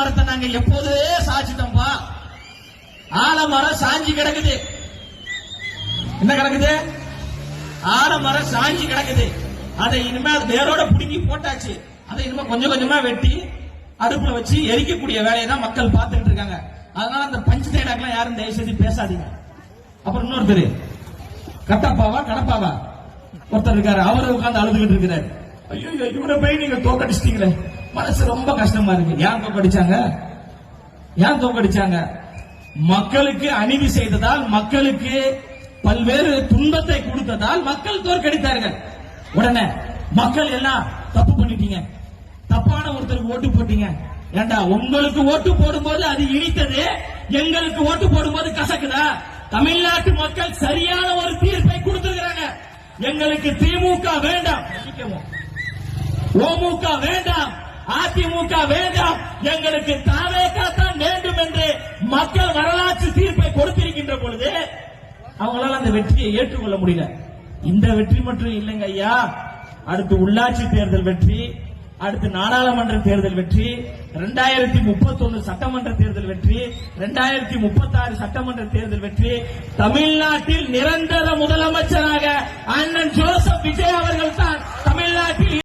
ஆலமரத்தை நாங்க எப்போதே சாச்சிட்டோம்பா. ஆலமரம் சாஞ்சி கிடக்குது. என்ன கிடக்குது? ஆலமரம் சாஞ்சி கிடக்குது. அதை இனிமேல் வேரோட புடுங்கி போட்டாச்சு. அதை இனிமே கொஞ்சம் கொஞ்சமா வெட்டி அடுப்புல வச்சு எரிக்கக்கூடிய வேலையை தான் மக்கள் பார்த்துட்டு இருக்காங்க. அதனால அந்த பஞ்சு டைலாக்லாம் யாரும் தயவு செய்து பேசாதீங்க. அப்புறம் இன்னொருத்தர் கட்டப்பாவா கடப்பாவா ஒருத்தர் இருக்காரு. அவரு உட்கார்ந்து அழுதுகிட்டு இருக்கிறாரு. ஐயோ இவரை போய் நீங்க தோக்கடிச்சிட்டீங்களே, மனசு ரொம்ப கஷ்டமா இருக்கு. ஏன் தோக்கடிச்சாங்க? ஏன் தோக்கடிச்சாங்க? மக்களுக்கு அநீதி செய்ததால், மக்களுக்கு பல்வேறு துன்பத்தை கொடுத்ததால் மக்கள் தோற்கடித்தார்கள். உடனே மக்கள் எல்லாம் தப்பு பண்ணிட்டீங்க, தப்பான ஒருத்தருக்கு ஓட்டு போட்டீங்க. ஏண்டா உங்களுக்கு ஓட்டு போடும்போது அது இனித்தது, எங்களுக்கு ஓட்டு போடும்போது கசக்குதா? தமிழ்நாட்டு மக்கள் சரியான ஒரு தீர்ப்பை கொடுத்திருக்கிறாங்க. எங்களுக்கு திமுக வேண்டாம், ஓமுக வேண்டாம், அதிமுக வேண்டாம், எங்களுக்கு தாவேக தான் வேண்டும் என்று மக்கள் வரலாற்று தீர்ப்பை கொடுத்திருக்கின்ற பொழுது அவங்களால அந்த வெற்றியை ஏற்றுக்கொள்ள முடியல. இந்த வெற்றி மட்டும் இல்லைங்க ஐயா, அடுத்து உள்ளாட்சி தேர்தல் வெற்றி, அடுத்து நாடாளுமன்ற தேர்தல் வெற்றி, 2031 சட்டமன்ற தேர்தல் வெற்றி, 2036 சட்டமன்ற தேர்தல் வெற்றி, தமிழ்நாட்டில் நிரந்தர முதலமைச்சராக அண்ணன் ஜோசப் விஜய் அவர்கள் தான் தமிழ்நாட்டில்